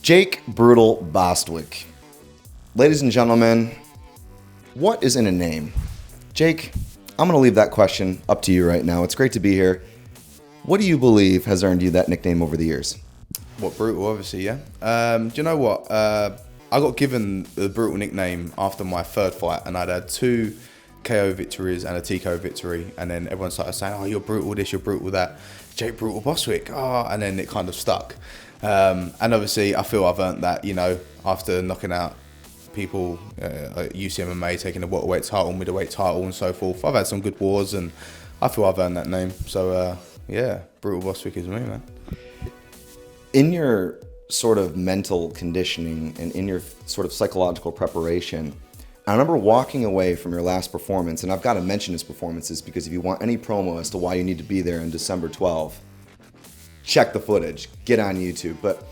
Jake Brutal Bostwick. Ladies and gentlemen, what is in a name? Jake, I'm going to leave that question up to you right now. It's great to be here. What do you believe has earned you that nickname over the years? What, Brutal, obviously, yeah. Do you know what? I got given the Brutal nickname after my third fight, and I'd had 2 KO victories and a TKO victory, and then everyone started saying, oh, you're brutal this, you're brutal that. Jake Brutal Bostwick, and then it kind of stuck. And obviously, I feel I've earned that, after knocking out people at UCMMA, taking the welterweight title, middleweight title, and so forth. I've had some good wars, and I feel I've earned that name. So, yeah, Brutal Bostwick is me, man. In your sort of mental conditioning and in your sort of psychological preparation, I remember walking away from your last performance, and I've got to mention his performances because if you want any promo as to why you need to be there on December 12th, check the footage, get on YouTube. But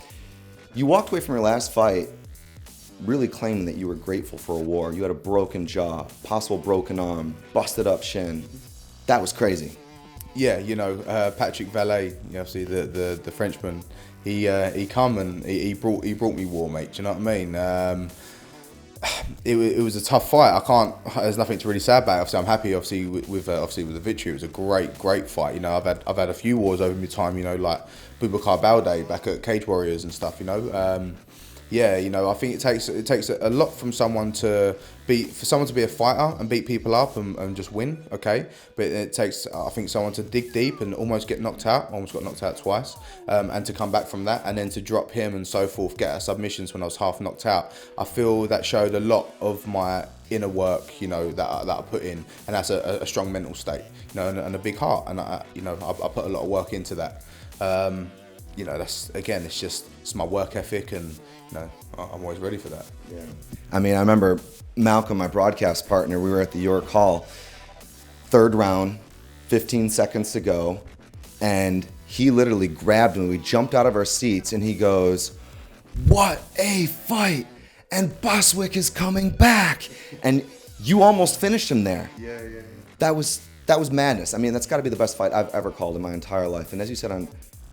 you walked away from your last fight really claiming that you were grateful for a war. You had a broken jaw, possible broken arm, busted up shin. That was crazy. Yeah, Patrick Valet, obviously the Frenchman, he come and he brought me war, mate. Do you know what I mean? It was a tough fight. There's nothing to really say about it. Obviously, I'm happy. Obviously, with the victory, it was a great fight. I've had a few wars over my time. Like Boubacar Balde back at Cage Warriors and stuff. I think it takes a lot from someone to be a fighter and beat people up and just win. Okay, but it takes, I think, someone to dig deep and almost get knocked out. Almost got knocked out twice, and to come back from that and then to drop him and so forth, get submissions when I was half knocked out. I feel that showed a lot of my inner work, that I put in, and that's a strong mental state, and a big heart, and I put a lot of work into that. It's my work ethic, and I'm always ready for that. Yeah. I mean, I remember Malcolm, my broadcast partner, we were at the York Hall, 3rd round, 15 seconds to go, and he literally grabbed me. We jumped out of our seats, and he goes, "What a fight! And Bostwick is coming back!" And you almost finished him there. Yeah. That was madness. I mean, that's got to be the best fight I've ever called in my entire life. And as you said, on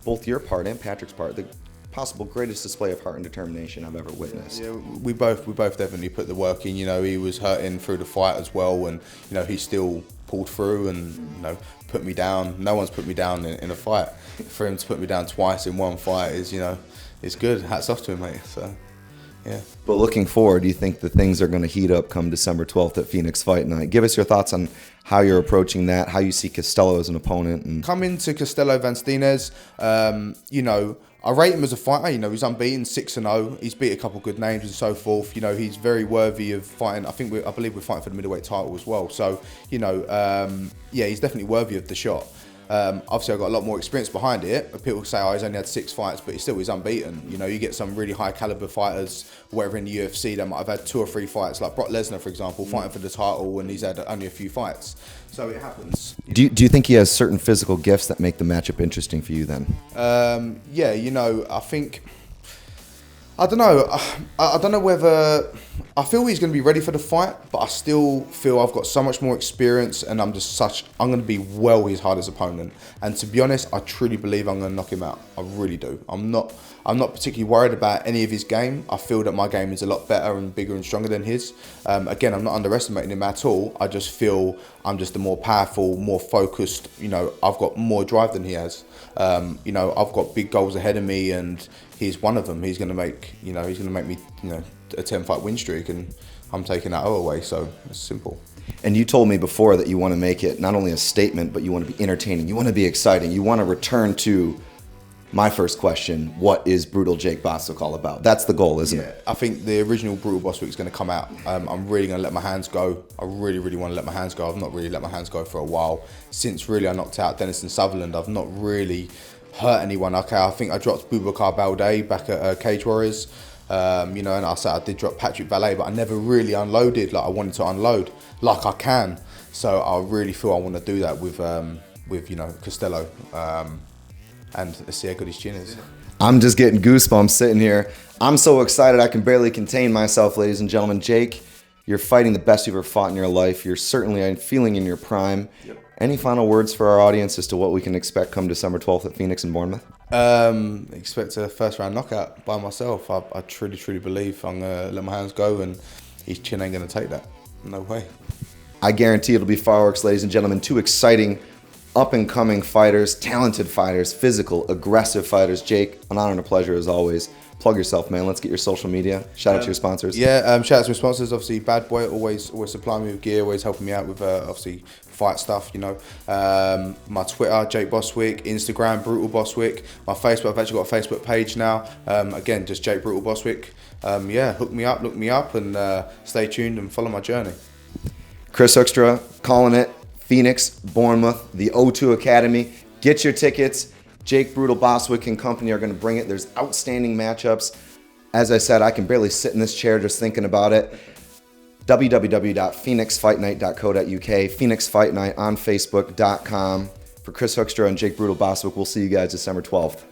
both your part and Patrick's part, the possible greatest display of heart and determination I've ever witnessed. Yeah, we both definitely put the work in. He was hurting through the fight as well, and he still pulled through and put me down. No one's put me down in a fight. For him to put me down twice in one fight is it's good. Hats off to him, mate. So yeah. But looking forward, do you think the things are going to heat up come December 12th at Phoenix Fight Night? Give us your thoughts on how you're approaching that, how you see Costello as an opponent. And coming to Costello van Steenis, I rate him as a fighter. He's unbeaten, 6-0. He's beat a couple good names and so forth. He's very worthy of fighting. I believe we're fighting for the middleweight title as well. So, he's definitely worthy of the shot. Obviously, I've got a lot more experience behind it. People say, he's only had 6 fights, but he's unbeaten. You get some really high caliber fighters, whatever, in the UFC that might have had 2 or 3 fights, like Brock Lesnar, for example, fighting for the title, and he's had only a few fights. So it happens. Do you think he has certain physical gifts that make the matchup interesting for you then? I think, I don't know. I don't know whether, I feel he's going to be ready for the fight, but I still feel I've got so much more experience, and I'm going to be well his hardest opponent. And to be honest, I truly believe I'm going to knock him out. I really do. I'm not particularly worried about any of his game. I feel that my game is a lot better and bigger and stronger than his. Again, I'm not underestimating him at all. I just feel I'm just a more powerful, more focused, I've got more drive than he has. I've got big goals ahead of me, and he's one of them. He's going to make me, a 10-fight win streak, and I'm taking that away. So it's simple. And you told me before that you want to make it not only a statement, but you want to be entertaining. You want to be exciting. You want to return to my first question: what is Brutal Jake Bostwick all about? That's the goal, isn't it? I think the original Brutal Bostwick is going to come out. I'm really going to let my hands go. I really, really want to let my hands go. I've not really let my hands go for a while. Since really I knocked out Dennis and Sutherland, I've not really hurt anyone. Okay, I think I dropped Boubacar Balde back at Cage Warriors. And I said I did drop Patrick Valet, but I never really unloaded like I wanted to unload, like I can. So I really feel I want to do that with Costello, and let's see how good his chin is. I'm just getting goosebumps sitting here. I'm so excited I can barely contain myself, ladies and gentlemen. Jake, you're fighting the best you've ever fought in your life. You're certainly feeling in your prime. Yep. Any final words for our audience as to what we can expect come December 12th at Phoenix and Bournemouth? Expect a first round knockout by myself. I truly believe I'm going to let my hands go, and his chin ain't going to take that. No way. I guarantee it'll be fireworks, ladies and gentlemen. Two exciting, up-and-coming fighters, talented fighters, physical, aggressive fighters. Jake, an honor and a pleasure as always. Plug yourself, man. Let's get your social media. Shout out to your sponsors. Yeah, shout out to my sponsors. Obviously, Bad Boy always supplying me with gear, always helping me out with obviously fight stuff. You know, my Twitter, Jake Bostwick, Instagram, Brutal Bostwick. My Facebook, I've actually got a Facebook page now. Again, just Jake Brutal Bostwick. Yeah, hook me up, look me up, and stay tuned and follow my journey. Chris Hoekstra calling it. Phoenix, Bournemouth, the O2 Academy. Get your tickets. Jake Brutal Bostwick and company are going to bring it. There's outstanding matchups. As I said, I can barely sit in this chair just thinking about it. www.phoenixfightnight.co.uk, Phoenix Fight Night on Facebook.com. For Chris Hoekstra and Jake Brutal Bostwick, we'll see you guys December 12th.